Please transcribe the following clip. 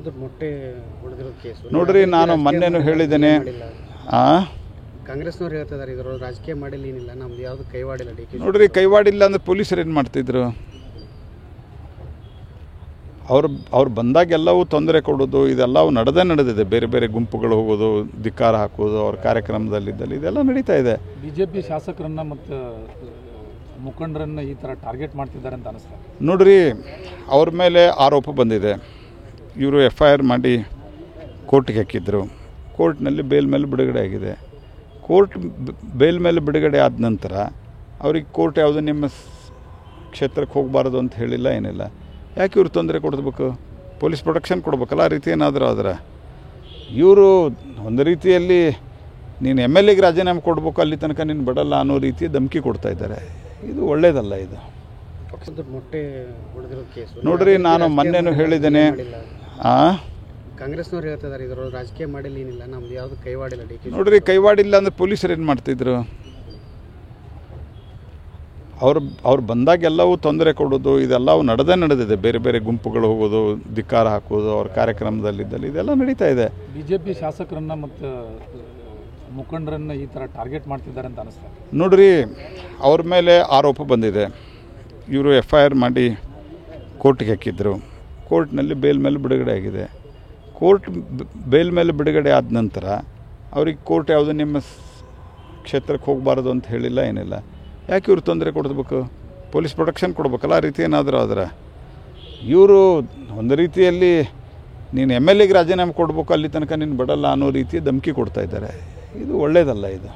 ಪಕ್ಷದ ಮೊಟ್ಟೆ ಹೊಡೆದಿರೋ ಕೇಸು ನೋಡ್ರಿ, ನಾನು ಮೊನ್ನೆನೂ ಹೇಳಿದ್ದೇನೆ. ಕಾಂಗ್ರೆಸ್ನವ್ರು ಹೇಳ್ತಿದ್ದಾರೆ ಇದರ ರಾಜಕೀಯ ಮಾಡಿಲ್ಲ, ಏನಿಲ್ಲ, ನಮ್ದು ಯಾವುದು ಕೈವಾಡಿಲ್ಲ. ನೋಡ್ರಿ, ಕೈವಾಡಿಲ್ಲ ಅಂದ್ರೆ ಪೊಲೀಸರು ಏನು ಮಾಡ್ತಿದ್ರು? ಅವ್ರು ಬಂದಾಗೆಲ್ಲವೂ ತೊಂದರೆ ಕೊಡೋದು ಇದೆಲ್ಲವೂ ನಡೆದಿದೆ. ಬೇರೆ ಬೇರೆ ಗುಂಪುಗಳು ಹೋಗೋದು, ಧಿಕ್ಕಾರ ಹಾಕೋದು, ಅವ್ರ ಕಾರ್ಯಕ್ರಮದಲ್ಲಿದ್ದಲ್ಲಿ ಇದೆಲ್ಲ ನಡೀತಾ ಇದೆ. ಬಿಜೆಪಿ ಶಾಸಕರನ್ನ ಮತ್ತು ಮುಖಂಡರನ್ನ ಈ ಥರ ಟಾರ್ಗೆಟ್ ಮಾಡ್ತಿದ್ದಾರೆ ಅಂತ ಅನಿಸ್ತಾರೆ. ನೋಡ್ರಿ, ಅವ್ರ ಮೇಲೆ ಆರೋಪ ಬಂದಿದೆ. ಇವರು FIR ಮಾಡಿ ಕೋರ್ಟಿಗೆ ಹಾಕಿದ್ರು. ಕೋರ್ಟ್ನಲ್ಲಿ ಬೇಲ್ ಮೇಲೆ ಬಿಡುಗಡೆ ಆಗಿದೆ. ಕೋರ್ಟ್ ಬೇಲ್ ಮೇಲೆ ಬಿಡುಗಡೆ ಆದ ನಂತರ ಅವ್ರಿಗೆ ಕೋರ್ಟ್ ಯಾವುದು ನಿಮ್ಮ ಕ್ಷೇತ್ರಕ್ಕೆ ಹೋಗಬಾರ್ದು ಅಂತ ಹೇಳಿಲ್ಲ, ಏನಿಲ್ಲ. ಯಾಕೆ ಇವ್ರು ತೊಂದರೆ ಕೊಡಬೇಕು? ಪೊಲೀಸ್ ಪ್ರೊಟೆಕ್ಷನ್ ಕೊಡ್ಬೇಕಲ್ಲ. ಆ ರೀತಿ ಏನಾದರೂ ಆದರೆ ಇವರು ಒಂದು ರೀತಿಯಲ್ಲಿ ನೀನು MLAಗೆ ರಾಜೀನಾಮೆ ಕೊಡಬೇಕು, ಅಲ್ಲಿ ತನಕ ನೀನು ಬಿಡಲ್ಲ ಅನ್ನೋ ರೀತಿ ಧಮಕಿ ಕೊಡ್ತಾ ಇದ್ದಾರೆ. ಇದು ಒಳ್ಳೆಯದಲ್ಲ. ಇದು ಪಕ್ಷದ ಮೊಟ್ಟೆ ಹೊಡೆದಿರೋ ಕೇಸು ನೋಡ್ರಿ, ನಾನು ಮೊನ್ನೆನೂ ಹೇಳಿದ್ದೇನೆ. ಕಾಂಗ್ರೆಸ್ನವ್ರು ಹೇಳ್ತಿದ್ದಾರೆ ಇದರ ರಾಜಕೀಯ ಮಾಡಿಲ್ಲ, ಏನಿಲ್ಲ, ನಮ್ದು ಯಾವುದು ಕೈವಾಡಿಲ್ಲ. ನೋಡ್ರಿ, ಕೈವಾಡಿಲ್ಲ ಅಂದ್ರೆ ಪೊಲೀಸರು ಏನು ಮಾಡ್ತಿದ್ರು? ಅವ್ರು ಬಂದಾಗೆಲ್ಲವೂ ತೊಂದರೆ ಕೊಡೋದು ಇದೆಲ್ಲವೂ ನಡೆದಿದೆ. ಬೇರೆ ಬೇರೆ ಗುಂಪುಗಳು ಹೋಗೋದು, ಧಿಕ್ಕಾರ ಹಾಕೋದು, ಅವ್ರ ಕಾರ್ಯಕ್ರಮದಲ್ಲಿದ್ದಲ್ಲಿ ಇದೆಲ್ಲ ನಡೀತಾ ಇದೆ. ಬಿಜೆಪಿ ಶಾಸಕರನ್ನ ಮತ್ತು ಮುಖಂಡರನ್ನ ಈ ಥರ ಟಾರ್ಗೆಟ್ ಮಾಡ್ತಿದ್ದಾರೆ ಅಂತ ಅನಿಸ್ತಾರೆ. ನೋಡ್ರಿ, ಅವ್ರ ಮೇಲೆ ಆರೋಪ ಬಂದಿದೆ. ಇವರು FIR ಮಾಡಿ ಕೋರ್ಟಿಗೆ ಹಾಕಿದ್ರು. ಕೋರ್ಟ್ನಲ್ಲಿ ಬೇಲ್ ಮೇಲೆ ಬಿಡುಗಡೆ ಆಗಿದೆ. ಕೋರ್ಟ್ ಬೇಲ್ ಮೇಲೆ ಬಿಡುಗಡೆ ಆದ ನಂತರ ಅವ್ರಿಗೆ ಕೋರ್ಟ್ ಯಾವುದು ನಿಮ್ಮ ಕ್ಷೇತ್ರಕ್ಕೆ ಹೋಗಬಾರ್ದು ಅಂತ ಹೇಳಿಲ್ಲ, ಏನಿಲ್ಲ. ಯಾಕೆ ಇವ್ರು ತೊಂದರೆ ಕೊಡಬೇಕು? ಪೊಲೀಸ್ ಪ್ರೊಟೆಕ್ಷನ್ ಕೊಡ್ಬೇಕಲ್ಲ. ಆ ರೀತಿ ಏನಾದರೂ ಆದರೆ ಇವರು ಒಂದು ರೀತಿಯಲ್ಲಿ ನೀನು MLAಗೆ ರಾಜೀನಾಮೆ ಕೊಡಬೇಕು, ಅಲ್ಲಿ ತನಕ ನೀನು ಬಿಡಲ್ಲ ಅನ್ನೋ ರೀತಿ ಧಮಕಿ ಕೊಡ್ತಾ ಇದ್ದಾರೆ. ಇದು ಒಳ್ಳೆಯದಲ್ಲ. ಇದು